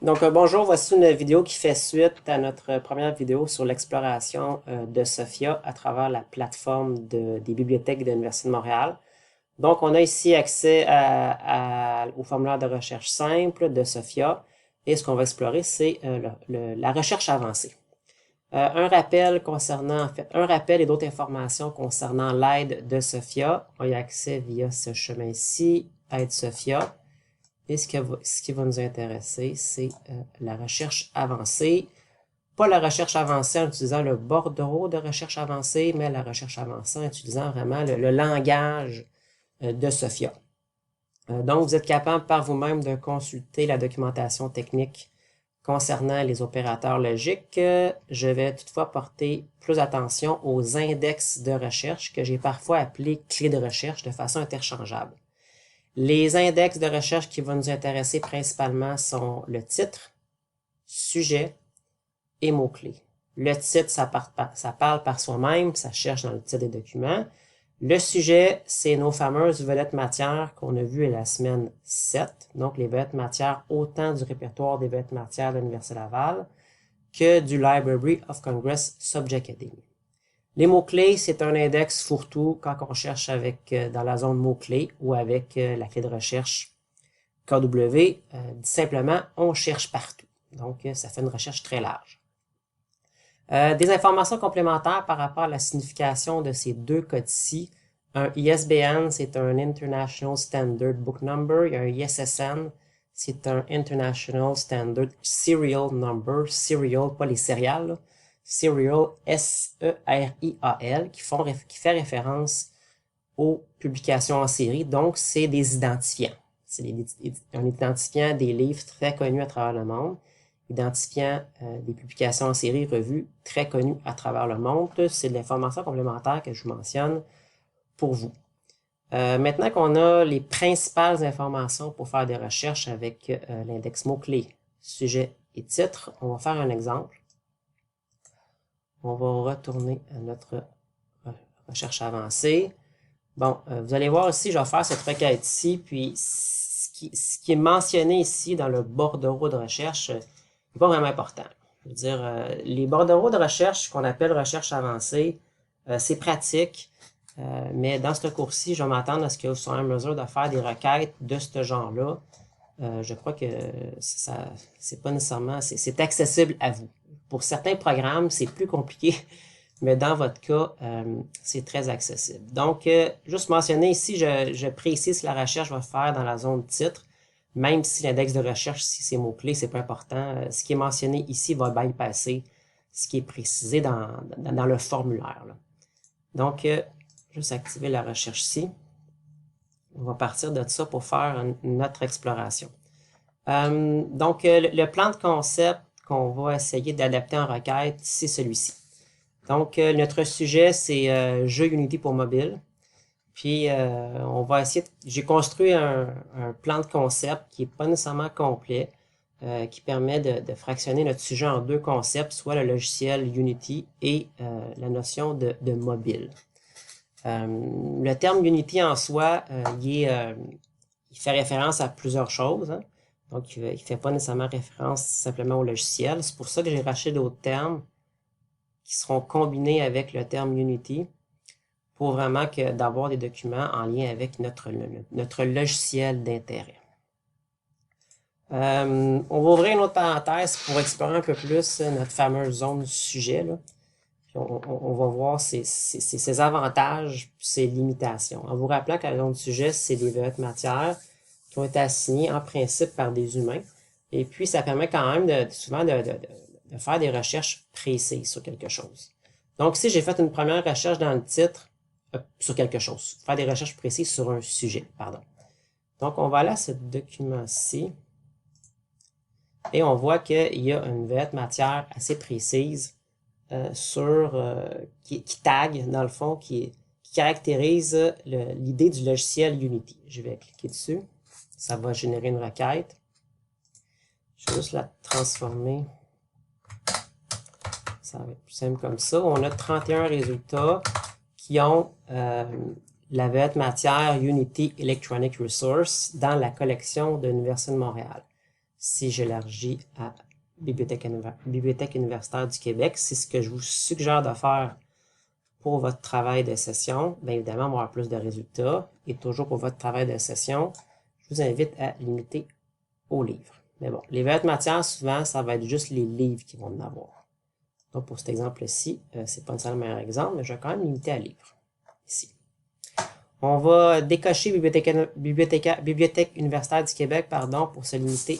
Bonjour, voici une vidéo qui fait suite à notre première vidéo sur l'exploration de Sophia à travers la plateforme des bibliothèques de l'Université de Montréal. Donc, on a ici accès au formulaire de recherche simple de Sophia et ce qu'on va explorer, c'est la recherche avancée. Un rappel et d'autres informations concernant l'aide de Sophia. On y a accès via ce chemin ici, Aide Sophia. Et ce qui va nous intéresser, c'est la recherche avancée. Pas la recherche avancée en utilisant le bordereau de recherche avancée, mais la recherche avancée en utilisant vraiment le langage de Sophia. Donc, vous êtes capable par vous-même de consulter la documentation technique concernant les opérateurs logiques. Je vais toutefois porter plus attention aux index de recherche que j'ai parfois appelés clés de recherche de façon interchangeable. Les index de recherche qui vont nous intéresser principalement sont le titre, sujet et mots-clés. Le titre, ça parle par soi-même, ça cherche dans le titre des documents. Le sujet, c'est nos fameuses vedettes matières qu'on a vues la semaine 7. Donc, les vedettes matières autant du répertoire des vedettes matières de l'Université Laval que du Library of Congress Subject Heading. Les mots-clés, c'est un index fourre-tout quand on cherche dans la zone mots-clés ou avec la clé de recherche KW. Simplement, on cherche partout. Donc, ça fait une recherche très large. Des informations complémentaires par rapport à la signification de ces deux codes-ci. Un ISBN, c'est un International Standard Book Number. Il y a un ISSN, c'est un International Standard Serial Number. Serial, pas les céréales, là. Serial, S-E-R-I-A-L, qui fait référence aux publications en série. Donc, c'est des identifiants. C'est un identifiant des livres très connus à travers le monde, identifiant des publications en série revues très connues à travers le monde. C'est de l'information complémentaire que je vous mentionne pour vous. Maintenant qu'on a les principales informations pour faire des recherches avec l'index mots-clés, sujet et titre, on va faire un exemple. On va retourner à notre recherche avancée. Bon, vous allez voir ici, je vais faire cette requête ici, puis ce qui est mentionné ici dans le bordereau de recherche n'est pas vraiment important. Je veux dire, les bordereaux de recherche qu'on appelle recherche avancée, c'est pratique, mais dans ce cours-ci, je vais m'attendre à ce que vous soyez en mesure de faire des requêtes de ce genre-là. Je crois que c'est pas nécessairement, c'est accessible à vous. Pour certains programmes, c'est plus compliqué, mais dans votre cas, c'est très accessible. Donc, juste mentionner ici, je précise que la recherche va faire dans la zone titre, même si l'index de recherche, si c'est mots-clés, c'est pas important. Ce qui est mentionné ici va bypasser ce qui est précisé dans le formulaire, là. Donc, juste activer la recherche ici. On va partir de ça pour faire notre exploration. Donc, le plan de concept qu'on va essayer d'adapter en requête, c'est celui-ci. Donc, notre sujet, c'est jeu Unity pour mobile. Puis, on va essayer j'ai construit un plan de concept qui n'est pas nécessairement complet, qui permet de fractionner notre sujet en deux concepts, soit le logiciel Unity et la notion de mobile. Le terme Unity en soi, il fait référence à plusieurs choses, hein. Donc, il ne fait pas nécessairement référence simplement au logiciel. C'est pour ça que j'ai racheté d'autres termes qui seront combinés avec le terme Unity pour vraiment d'avoir des documents en lien avec notre logiciel d'intérêt. On va ouvrir une autre parenthèse pour explorer un peu plus notre fameuse zone sujet, là. Puis on va voir ses avantages et ses limitations. En vous rappelant que la zone sujet, c'est des vedettes matières qui ont été assignées en principe par des humains. Et puis, ça permet quand même souvent de faire des recherches précises sur quelque chose. Donc, ici, j'ai fait une première recherche dans le titre sur quelque chose. Faire des recherches précises sur un sujet, pardon. Donc, on va aller à ce document-ci. Et on voit qu'il y a une vedette matière assez précise qui tag, dans le fond, qui caractérise l'idée du logiciel Unity. Je vais cliquer dessus. Ça va générer une requête. Je vais juste la transformer. Ça va être plus simple comme ça. On a 31 résultats qui ont la vedette matière Unity Electronic Resource dans la collection de l'Université de Montréal. si j'élargis à Bibliothèque universitaire du Québec, c'est ce que je vous suggère de faire pour votre travail de session. Bien évidemment, on va avoir plus de résultats. Et toujours pour votre travail de session, je vous invite à limiter aux livres. Mais bon, les variétés de matière, souvent, ça va être juste les livres qui vont en avoir. Donc, pour cet exemple-ci, c'est pas nécessairement le meilleur exemple, mais je vais quand même limiter à livres. Ici. On va décocher Bibliothèque universitaire du Québec, pardon, pour se limiter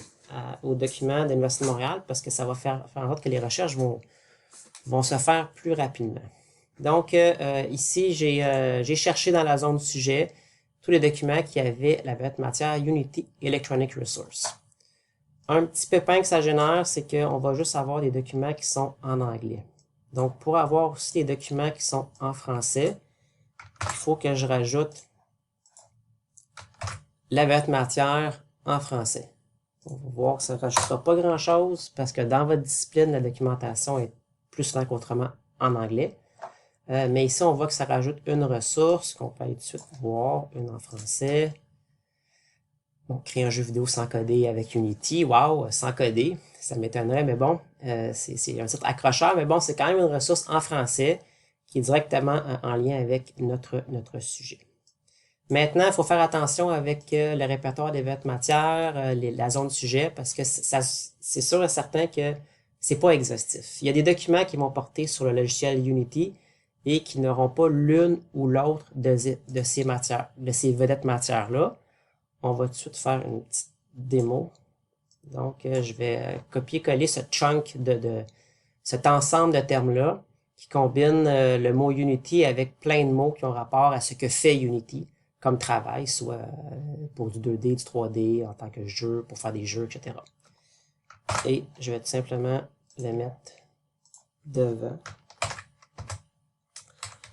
aux documents de l'Université de Montréal, parce que ça va faire en sorte que les recherches vont se faire plus rapidement. Donc, ici, j'ai cherché dans la zone du sujet tous les documents qui avaient la variété de matière Unity Electronic Resource. Un petit pépin que ça génère, c'est qu'on va juste avoir des documents qui sont en anglais. Donc, pour avoir aussi des documents qui sont en français, il faut que je rajoute la variété de matière en français. On va voir que ça ne rajoutera pas grand-chose parce que dans votre discipline, la documentation est plus souvent qu'autrement en anglais. Mais ici, on voit que ça rajoute une ressource qu'on peut aller tout de suite voir, une en français. Bon, créer un jeu vidéo sans coder avec Unity, wow, sans coder, ça m'étonnerait, mais bon, c'est un titre accrocheur, mais bon, c'est quand même une ressource en français qui est directement en lien avec notre sujet. Maintenant, il faut faire attention avec le répertoire des variétés de matière, la zone de sujet, parce que c'est sûr et certain que c'est pas exhaustif. Il y a des documents qui vont porter sur le logiciel Unity et qui n'auront pas l'une ou l'autre de ces matières, de ces vedettes matières-là. On va tout de suite faire une petite démo. Donc, je vais copier-coller ce chunk cet ensemble de termes-là qui combine le mot Unity avec plein de mots qui ont rapport à ce que fait Unity comme travail, soit pour du 2D, du 3D, en tant que jeu, pour faire des jeux, etc. Et je vais tout simplement le mettre devant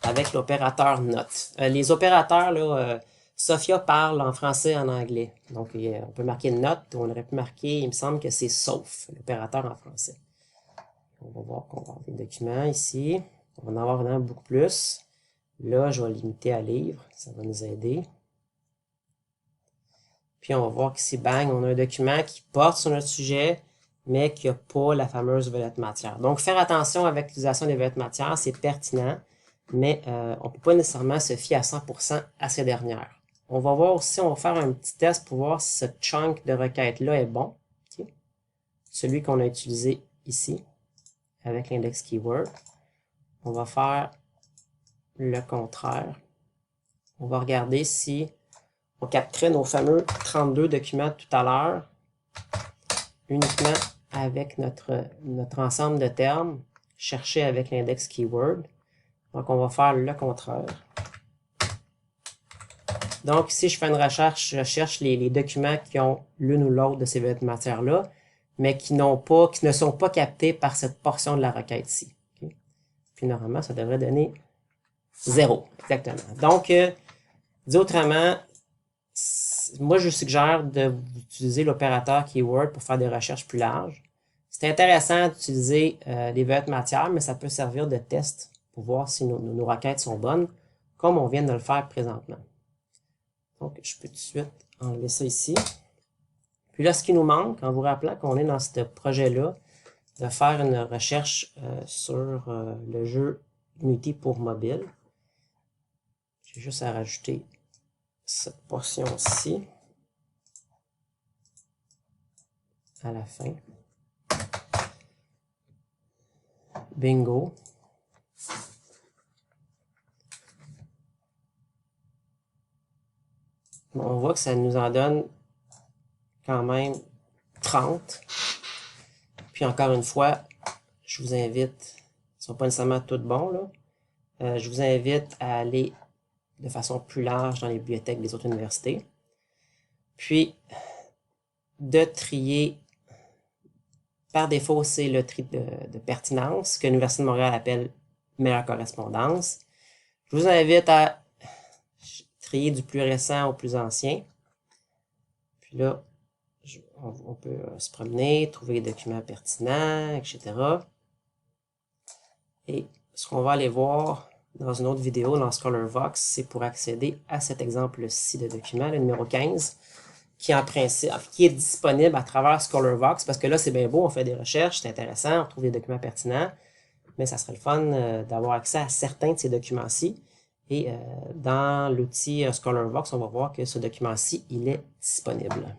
avec l'opérateur note. Les opérateurs, là, Sophia parle en français et en anglais. Donc, on peut marquer note, on aurait pu marquer, il me semble que c'est sauf, l'opérateur en français. On va voir qu'on va avoir des documents ici. On va en avoir vraiment beaucoup plus. Là, je vais limiter à livre, ça va nous aider. Puis, on va voir qu'ici, bang, on a un document qui porte sur notre sujet, mais qui n'a pas la fameuse vedette matière. Donc, faire attention avec l'utilisation des vedettes matière, c'est pertinent, mais on ne peut pas nécessairement se fier à 100% à ces dernières. On va voir aussi, on va faire un petit test pour voir si ce chunk de requête-là est bon. Okay. Celui qu'on a utilisé ici, avec l'index keyword. On va faire le contraire. On va regarder si on capterait nos fameux 32 documents tout à l'heure, uniquement avec notre ensemble de termes, chercher avec l'index keyword. Donc, on va faire le contraire. Donc, ici, je fais une recherche, je cherche les documents qui ont l'une ou l'autre de ces matières-là, mais qui ne sont pas captés par cette portion de la requête ici. Okay? Puis, normalement, ça devrait donner 0. Exactement. Donc, dit autrement, moi, je vous suggère d'utiliser l'opérateur keyword pour faire des recherches plus larges. C'est intéressant d'utiliser les vedettes matières, mais ça peut servir de test pour voir si nos requêtes sont bonnes, comme on vient de le faire présentement. Donc, je peux tout de suite enlever ça ici. Puis là, ce qui nous manque, en vous rappelant qu'on est dans ce projet-là, de faire une recherche sur le jeu Unity pour mobile. J'ai juste à rajouter cette portion-ci à la fin. Bingo. On voit que ça nous en donne quand même 30. Puis encore une fois, je vous invite, ils ne sont pas nécessairement tous bons, là. Je vous invite à aller de façon plus large dans les bibliothèques des autres universités. Puis, de trier, par défaut, c'est le tri de pertinence, que l'Université de Montréal appelle meilleure correspondance. Je vous invite à trier du plus récent au plus ancien. Puis là, on peut se promener, trouver les documents pertinents, etc. Et ce qu'on va aller voir dans une autre vidéo, dans ScholarVox, c'est pour accéder à cet exemple-ci de document, le numéro 15, qui en principe, qui est disponible à travers ScholarVox, parce que là, c'est bien beau, on fait des recherches, c'est intéressant, on trouve des documents pertinents, mais ça serait le fun d'avoir accès à certains de ces documents-ci. Et dans l'outil ScholarVox, on va voir que ce document-ci, il est disponible.